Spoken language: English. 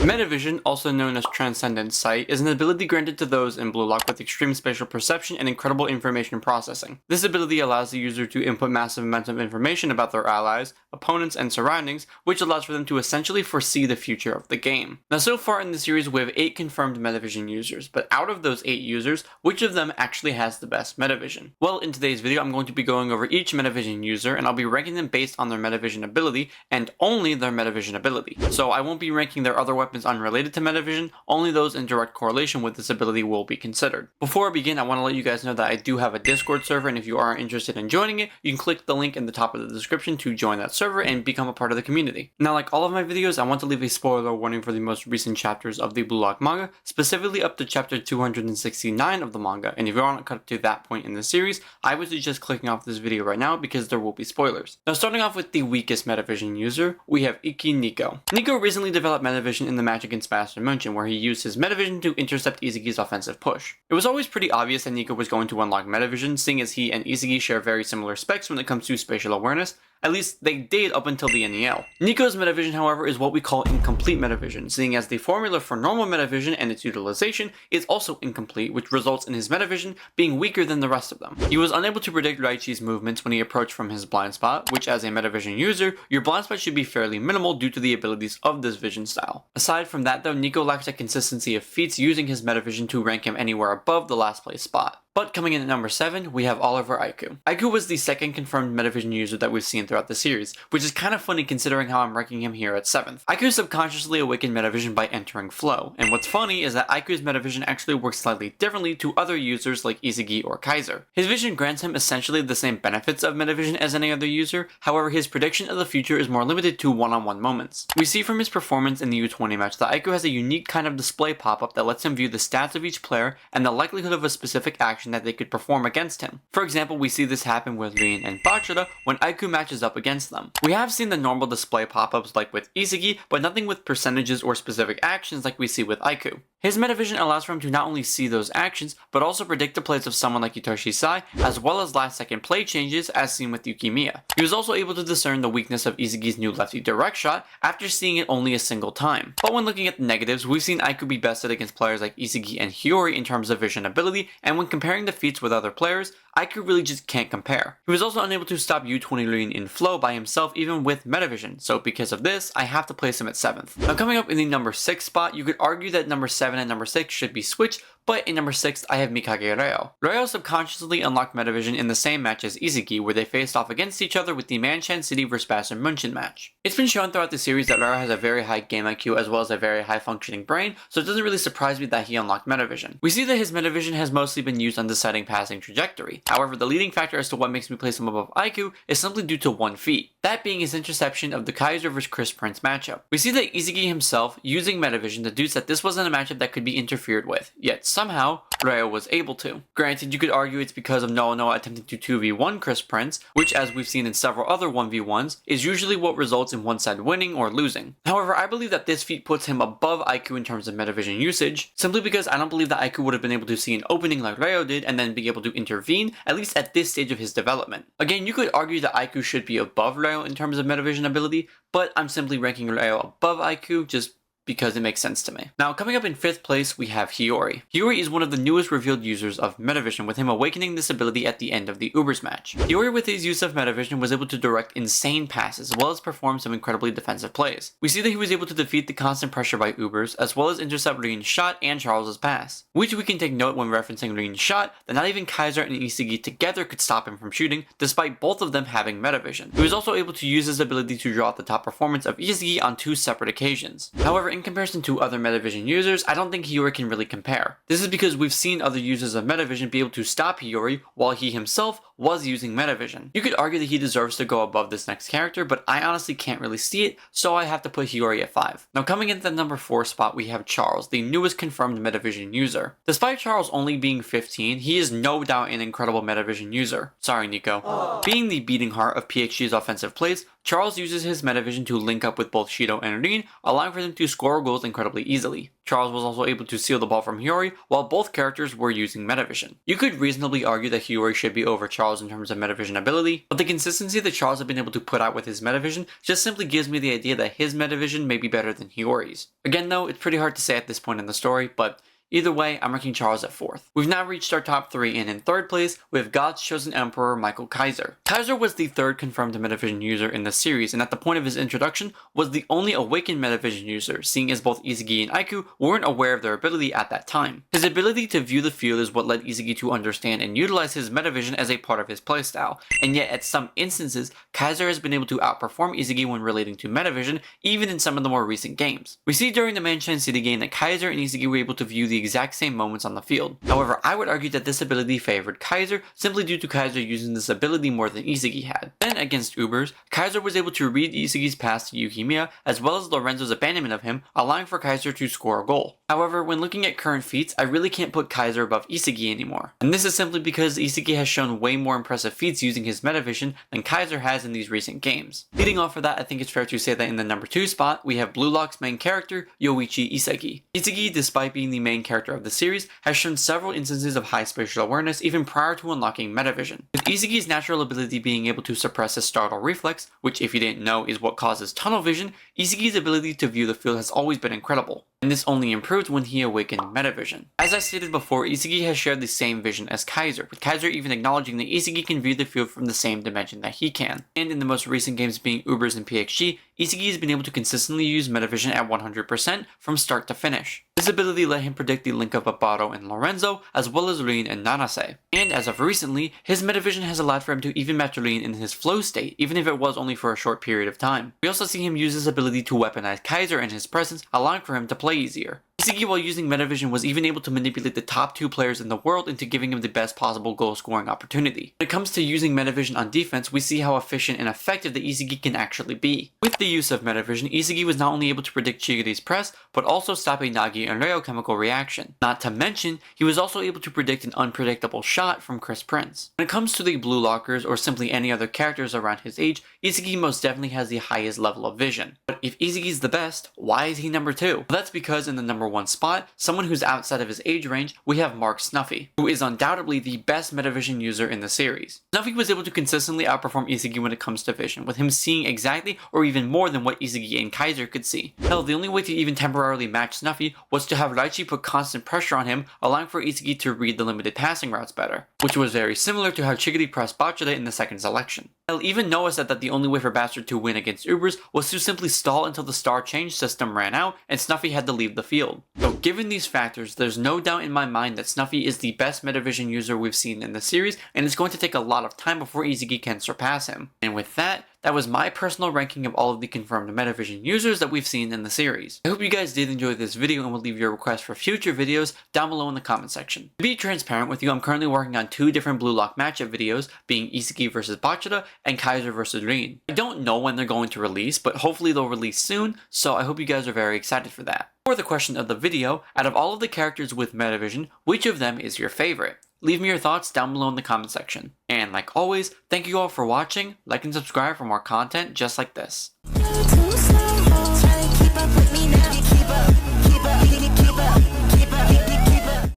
Metavision, also known as Transcendent Sight, is an ability granted to those in BLUELOCK with extreme spatial perception and incredible information processing. This ability allows the user to input massive amounts of information about their allies, opponents, and surroundings, which allows for them to essentially foresee the future of the game. Now, so far in the series, we have 8 confirmed Metavision users, but out of those 8 users, which of them actually has the best Metavision? Well, in today's video, I'm going to be going over each Metavision user, and I'll be ranking them based on their Metavision ability, and only their Metavision ability. So I won't be ranking their other weapons unrelated to Metavision, only those in direct correlation with this ability will be considered. Before I begin, I want to let you guys know that I do have a Discord server, and if you are interested in joining it, you can click the link in the top of the description to join that server and become a part of the community. Now, like all of my videos, I want to leave a spoiler warning for the most recent chapters of the BLUELOCK manga, specifically up to chapter 269 of the manga, and if you aren't cut up to that point in the series, I would suggest clicking off this video right now because there will be spoilers. Now, starting off with the weakest Metavision user, we have Niko. Niko recently developed Metavision in the match against Master Munchen, where he used his Metavision to intercept Isagi's offensive push. It was always pretty obvious that Niko was going to unlock Metavision, seeing as he and Isagi share very similar specs when it comes to spatial awareness. At least they did up until the NEL. Niko's Metavision, however, is what we call incomplete Metavision, seeing as the formula for normal Metavision and its utilization is also incomplete, which results in his Metavision being weaker than the rest of them. He was unable to predict Yoichi's movements when he approached from his blind spot, which as a Metavision user, your blind spot should be fairly minimal due to the abilities of this vision style. Aside from that though, Niko lacks a consistency of feats using his Metavision to rank him anywhere above the last place spot. But coming in at number 7, we have Oliver Aiku. Aiku was the second confirmed Metavision user that we've seen throughout the series, which is kind of funny considering how I'm ranking him here at 7th. Aiku subconsciously awakened Metavision by entering flow, and what's funny is that Aiku's Metavision actually works slightly differently to other users like Isagi or Kaiser. His vision grants him essentially the same benefits of Metavision as any other user, however his prediction of the future is more limited to one-on-one moments. We see from his performance in the U20 match that Aiku has a unique kind of display pop-up that lets him view the stats of each player and the likelihood of a specific action that they could perform against him. For example, we see this happen with Reo and Hiori when Aiku matches up against them. We have seen the normal display pop-ups like with Isagi, but nothing with percentages or specific actions like we see with Aiku. His Metavision allows for him to not only see those actions, but also predict the plays of someone like Yoichi Isagi, as well as last second play changes as seen with Yukimiya. He was also able to discern the weakness of Isagi's new lefty direct shot after seeing it only a single time. But when looking at the negatives, we've seen Aiku be bested against players like Isagi and Hiori in terms of vision ability, and when comparing the feats with other players, Aiku really just can't compare. He was also unable to stop U20 Lane in flow by himself even with Metavision, so because of this, I have to place him at 7th. Now coming up in the number 6 spot, you could argue that number 7 and number 6 should be switched, but in number 6, I have Mikage Reo. Reo subconsciously unlocked Metavision in the same match as Isagi, where they faced off against each other with the Manchan City vs Master Munchen match. It's been shown throughout the series that Reo has a very high game IQ as well as a very high functioning brain, so it doesn't really surprise me that he unlocked Metavision. We see that his Metavision has mostly been used on deciding passing trajectory. However, the leading factor as to what makes me place him above Aiku is simply due to one feat, that being his interception of the Kaiser vs Chris Prince matchup. We see that Isagi himself, using Metavision, deduced that this wasn't a matchup that could be interfered with, yet somehow, Reo was able to. Granted, you could argue it's because of Noa attempting to 2v1 Chris Prince, which as we've seen in several other 1v1s, is usually what results in one side winning or losing. However, I believe that this feat puts him above Aiku in terms of Metavision usage, simply because I don't believe that Aiku would have been able to see an opening like Reo did and then be able to intervene, at least at this stage of his development. Again, you could argue that Aiku should be above Reo in terms of Metavision ability, but I'm simply ranking Reo above Aiku just because it makes sense to me. Now, coming up in 5th place, we have Hiori. Hiori is one of the newest revealed users of Metavision, with him awakening this ability at the end of the Ubers match. Hiori, with his use of Metavision, was able to direct insane passes, as well as perform some incredibly defensive plays. We see that he was able to defeat the constant pressure by Ubers, as well as intercept Reen's shot and Charles's pass. Which we can take note when referencing Reen's shot, that not even Kaiser and Isagi together could stop him from shooting, despite both of them having Metavision. He was also able to use his ability to draw out the top performance of Isagi on 2 separate occasions. However, in comparison to other Metavision users, I don't think Hiori can really compare. This is because we've seen other users of Metavision be able to stop Hiori while he himself was using Metavision. You could argue that he deserves to go above this next character, but I honestly can't really see it, so I have to put Hiori at 5. Now coming into the number 4 spot, we have Charles, the newest confirmed Metavision user. Despite Charles only being 15, he is no doubt an incredible Metavision user. Sorry, Niko. Being the beating heart of PXG's offensive plays, Charles uses his Metavision to link up with both Shido and Rin, allowing for them to score goals incredibly easily. Charles was also able to steal the ball from Hiori, while both characters were using Metavision. You could reasonably argue that Hiori should be over Charles in terms of Metavision ability, but the consistency that Charles has been able to put out with his Metavision just simply gives me the idea that his Metavision may be better than Hiori's. Again though, it's pretty hard to say at this point in the story, but either way, I'm ranking Charles at 4th. We've now reached our top 3, and in 3rd place, we have God's Chosen Emperor Michael Kaiser. Kaiser was the 3rd confirmed Metavision user in the series, and at the point of his introduction, was the only awakened Metavision user, seeing as both Isagi and Aiku weren't aware of their ability at that time. His ability to view the field is what led Isagi to understand and utilize his Metavision as a part of his playstyle, and yet at some instances, Kaiser has been able to outperform Isagi when relating to Metavision, even in some of the more recent games. We see during the Manchine City game that Kaiser and Isagi were able to view the exact same moments on the field. However, I would argue that this ability favored Kaiser simply due to Kaiser using this ability more than Isagi had. Then against Ubers, Kaiser was able to read Isagi's pass to Yukimiya as well as Lorenzo's abandonment of him, allowing for Kaiser to score a goal. However, when looking at current feats, I really can't put Kaiser above Isagi anymore. And this is simply because Isagi has shown way more impressive feats using his Metavision than Kaiser has in these recent games. Leading off of that, I think it's fair to say that in the number 2 spot, we have BLUELOCK's main character, Yoichi Isagi. Isagi, despite being the main character of the series, has shown several instances of high spatial awareness even prior to unlocking Metavision. With Isagi's natural ability being able to suppress his startle reflex, which if you didn't know is what causes tunnel vision, Isagi's ability to view the field has always been incredible, and this only improved when he awakened Metavision. As I stated before, Isagi has shared the same vision as Kaiser, with Kaiser even acknowledging that Isagi can view the field from the same dimension that he can. And in the most recent games being Ubers and PXG, Isagi has been able to consistently use Metavision at 100% from start to finish. This ability let him predict the link up of Baro and Lorenzo, as well as Rin and Nanase. And as of recently, his Metavision has allowed for him to even match Rin in his flow state, even if it was only for a short period of time. We also see him use his ability to weaponize Kaiser in his presence, allowing for him to play easier. Isagi, while using Metavision, was even able to manipulate the top 2 players in the world into giving him the best possible goal scoring opportunity. When it comes to using Metavision on defense, we see how efficient and effective that Isagi can actually be. With the use of Metavision, Isagi was not only able to predict Chigiri's press, but also stop a Nagi and Reo chemical reaction. Not to mention, he was also able to predict an unpredictable shot from Chris Prince. When it comes to the Blue Lockers or simply any other characters around his age, Isagi most definitely has the highest level of vision. But if Isagi's the best, why is he number 2? Well, that's because in the number 1 spot, someone who's outside of his age range, we have Mark Snuffy, who is undoubtedly the best Metavision user in the series. Snuffy was able to consistently outperform Isagi when it comes to vision, with him seeing exactly or even more than what Isagi and Kaiser could see. Hell, the only way to even temporarily match Snuffy was to have Raichi put constant pressure on him, allowing for Isagi to read the limited passing routes better, which was very similar to how Chigiri pressed Bachida in the second selection. Hell, even Noah said that the only way for Bastard to win against Ubers was to simply stall until the star change system ran out and Snuffy had to leave the field. So given these factors, there's no doubt in my mind that Snuffy is the best Metavision user we've seen in the series, and it's going to take a lot of time before Isagi can surpass him. And with that, that was my personal ranking of all of the confirmed Metavision users that we've seen in the series. I hope you guys did enjoy this video and will leave your requests for future videos down below in the comment section. To be transparent with you, I'm currently working on 2 different Blue Lock matchup videos, being Isagi vs Bachida and Kaiser vs Rin. I don't know when they're going to release, but hopefully they'll release soon, so I hope you guys are very excited for that. For the question of the video, out of all of the characters with Metavision, which of them is your favorite? Leave me your thoughts down below in the comment section. And like always, thank you all for watching, like and subscribe for more content just like this.